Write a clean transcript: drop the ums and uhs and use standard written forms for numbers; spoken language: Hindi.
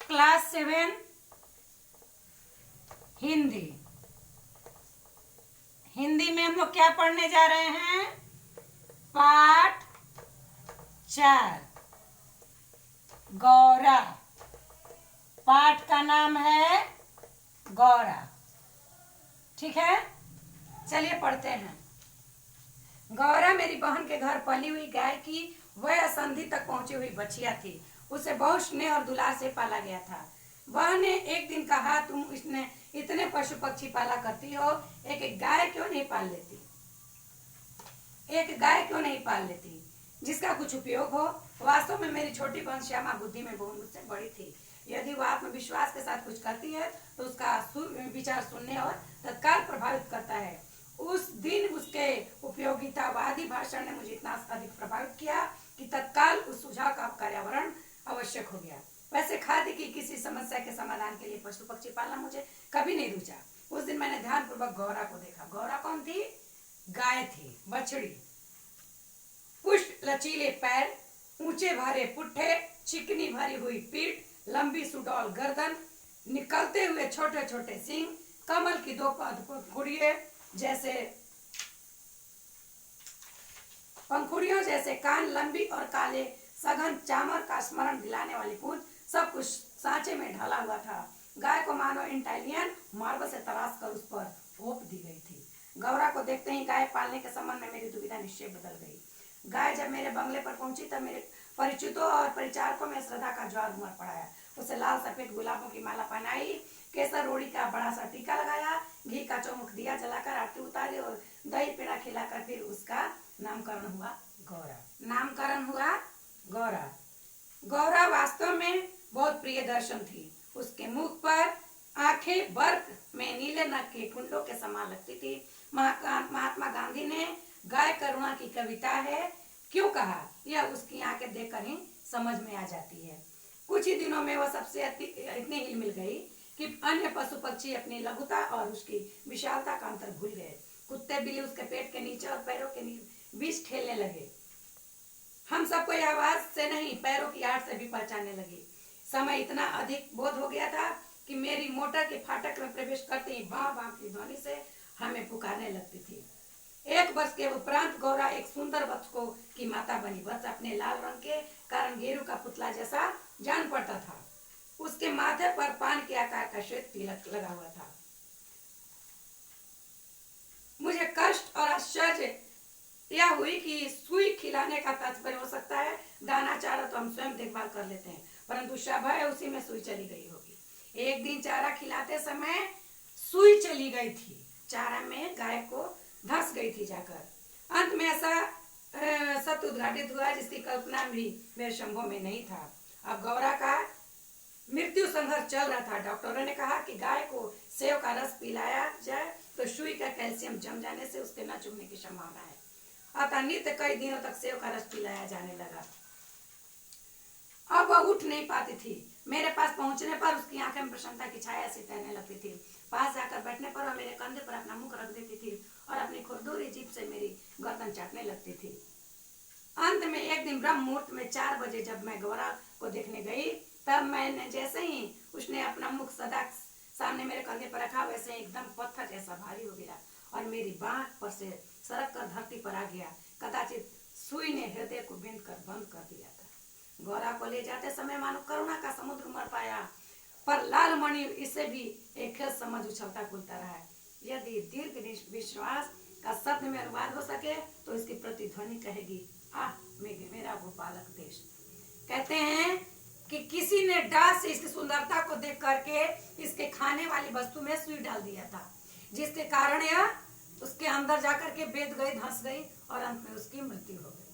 क्लास 7 हिंदी। हिंदी में हम लोग क्या पढ़ने जा रहे हैं? पाठ 4 गौरा। पाठ का नाम है गौरा। ठीक है, चलिए पढ़ते हैं। गौरा मेरी बहन के घर पली हुई गाय की वह असंधि तक पहुंची हुई बछिया थी। उसे बहुत स्नेह और दुलार से पाला गया था। वह ने एक दिन कहा, तुम इसने इतने पशु पक्षी पाला करती हो, एक गाय क्यों नहीं पाल लेती? एक गाय क्यों नहीं पाल लेती जिसका कुछ उपयोग हो? वास्तव में मेरी छोटी बहन श्यामा बुद्धि में बहुत मुझसे बड़ी थी। यदि वह आत्मविश्वास के साथ कुछ करती है तो उसका विचार सुनने और तत्काल प्रभावित करता है। उस दिन उसके उपयोगितावादी भाषण ने मुझे इतना अधिक प्रभावित किया कि तत्काल उस सुझाव का कार्यान्वयन आवश्यक हो गया। वैसे खाद्य की किसी समस्या के समाधान के लिए पशु पक्षी पालना मुझे कभी नहीं रुचा। उस दिन मैंने ध्यानपूर्वक गौरा को देखा। गौरा कौन थी? गाय थी, बछड़ी। पुष्ट लचीले पैर, ऊंचे भरे पुट्ठे, चिकनी भरी हुई पीठ, लंबी सुडौल गर्दन, निकलते हुए छोटे छोटे सींग, कमल की दो पंखुड़ियों जैसे कान, लंबी और काले सघन चामर का स्मरण दिलाने वाली पूंछ, सब कुछ सांचे में ढला हुआ था। गाय को मानो इंटालियन मार्बल से तराश कर उस पर थोप दी गई थी। गौरा को देखते ही गाय पालने के संबंध में मेरी दुविधा निश्चय बदल गई। गाय जब मेरे बंगले पर पहुंची तब मेरे परिचितों और परिचारकों में श्रद्धा का ज्वार उमड़ पड़ाया। उसे लाल सफेद गुलाबों की माला पहनाई, केसर रोड़ी का बड़ा सा टीका लगाया, घी का चौमुख दिया जलाकर आरती उतारी और दही पेड़ा खिलाकर फिर उसका नामकरण हुआ गौरा। नामकरण हुआ गौरा। गौरा वास्तव में बहुत प्रिय दर्शन थी। उसके मुख पर आंखें बर्फ में नीले नग के कुंडों के समान लगती थी। महात्मा गांधी ने गाय करुणा की कविता है क्यों कहा, यह उसकी आंखें देखकर ही समझ में आ जाती है। कुछ ही दिनों में वह सबसे इतनी हिल मिल गई कि अन्य पशु पक्षी अपनी लघुता और उसकी विशालता का अंतर भूल गए। कुत्ते बिल्ली उसके पेट के नीचे और पैरों के बीच खेलने लगे। हम सबको यह आवाज से नहीं, पैरों की आहट से भी पहचानने लगे। समय इतना अधिक बोध हो गया था कि मेरी मोटर के फाटक में प्रवेश करते ही बाँ बाँ की ध्वनि से हमें पुकारने लगती थी। 1 वर्ष के उपरांत गौरा एक सुंदर बच्चों की माता बनी। बच्चा अपने लाल रंग के कारण गेरू का पुतला जैसा जान पड़ता था। उसके माथे पर पान के आकार का श्वेत तिलक लगा हुआ था। मुझे कष्ट और आश्चर्य यह हुई कि सुई खिलाने का तात्पर्य हो सकता है दाना चारा तो हम स्वयं देखभाल कर लेते हैं, परंतु शब है उसी में सुई चली गई होगी। एक दिन चारा खिलाते समय सुई चली गई थी, चारा में गाय को धंस गई थी जाकर। अंत में ऐसा सत्य उद्घाटित हुआ जिसकी कल्पना भी मेरे संभव में नहीं था। अब गौरा का मृत्यु संघर्ष चल रहा था। डॉक्टरों ने कहा कि गाय को सेव का रस पिलाया जाए तो सुई का कैल्शियम जम जाने से उसके न चुभने की संभावना है। अतः नित्य कई दिनों तक सेव का रस पिलाया जाने लगा। अब वह उठ नहीं पाती थी। मेरे पास पहुंचने पर उसकी आंखें में प्रसन्नता की छाया सी तैरने लगती थी। पास जाकर बैठने पर वह मेरे कंधे पर अपना मुख रख देती थी और अपनी खुरदुरी जीभ से मेरी गर्दन चाटने लगती थी। अंत में एक दिन ब्रह्म मुहूर्त में 4 बजे जब मैं गौरा को देखने गई, तब मैंने जैसे ही उसने अपना मुख सदा सामने मेरे कंधे पर रखा, वैसे एकदम पत्थर जैसा भारी हो गया और मेरी बांह पर से सरक कर धरती पर आ गया। कदाचित सुई ने हृदय को बिंद कर बंद कर दिया था। गौरा को ले जाते समय मानो करुणा का समुद्र उमड़ पाया, पर लाल मणि इसे भी एक समझ उछलता कूदता रहा। यदि दीर्घ विश्वास का शब्द में अनुवाद हो सके तो इसकी प्रतिध्वनि कहेगी, आह मेरा वो बालक देश। कहते हैं कि किसी ने डांस से इसकी सुंदरता को देख करके इसके खाने वाली वस्तु में सुई डाल दिया था, जिसके कारण यह उसके अंदर जाकर के बेद गई, धंस गई और अंत में उसकी मृत्यु हो गई।